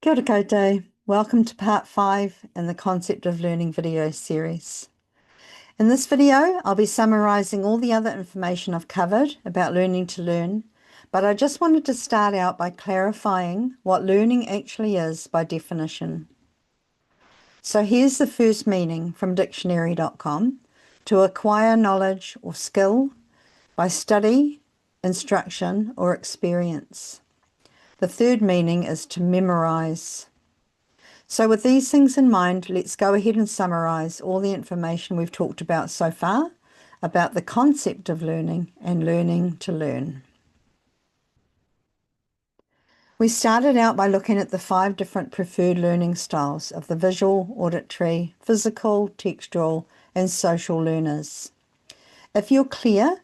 Kia ora koutou. Welcome to part 5 in the Concept of Learning video series. In this video, I'll be summarising all the other information I've covered about learning to learn, but I just wanted to start out by clarifying what learning actually is by definition. So here's the first meaning from dictionary.com: to acquire knowledge or skill by study, instruction, or experience. The third meaning is to memorise. So with these things in mind, let's go ahead and summarise all the information we've talked about so far about the concept of learning and learning to learn. We started out by looking at the 5 different preferred learning styles of the visual, auditory, physical, textual, and social learners. If you're clear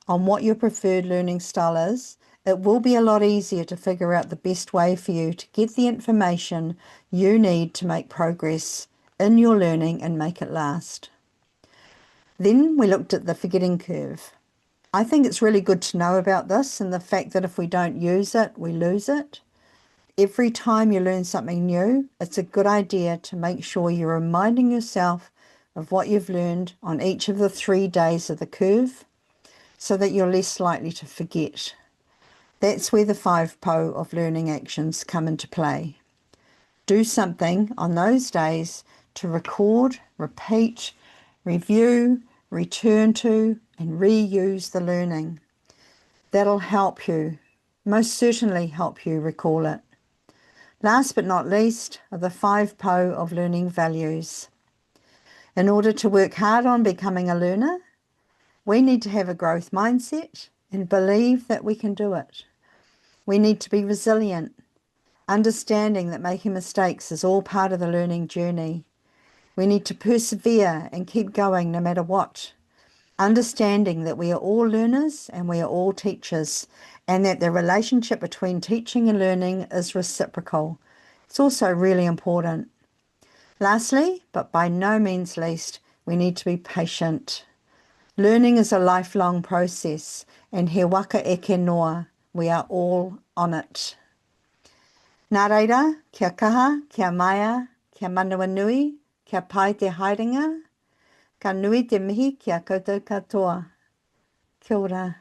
on what your preferred learning style is, it will be a lot easier to figure out the best way for you to get the information you need to make progress in your learning and make it last. Then we looked at the forgetting curve. I think it's really good to know about this and the fact that if we don't use it, we lose it. Every time you learn something new, it's a good idea to make sure you're reminding yourself of what you've learned on each of the 3 days of the curve so that you're less likely to forget. That's where the 5 PO of learning actions come into play. Do something on those days to record, repeat, review, return to, and reuse the learning. That'll help you, most certainly help you recall it. Last but not least are the 5 PO of learning values. In order to work hard on becoming a learner, we need to have a growth mindset and believe that we can do it. We need to be resilient, understanding that making mistakes is all part of the learning journey. We need to persevere and keep going no matter what, understanding that we are all learners and we are all teachers, and that the relationship between teaching and learning is reciprocal. It's also really important. Lastly, but by no means least, we need to be patient. Learning is a lifelong process, and he waka eke noa, we are all on it. Nā reira, kia kaha, kia maia, kia manawa nui, kia pai te haerenga, ka nui te mihi kia koutou katoa. Kia ora.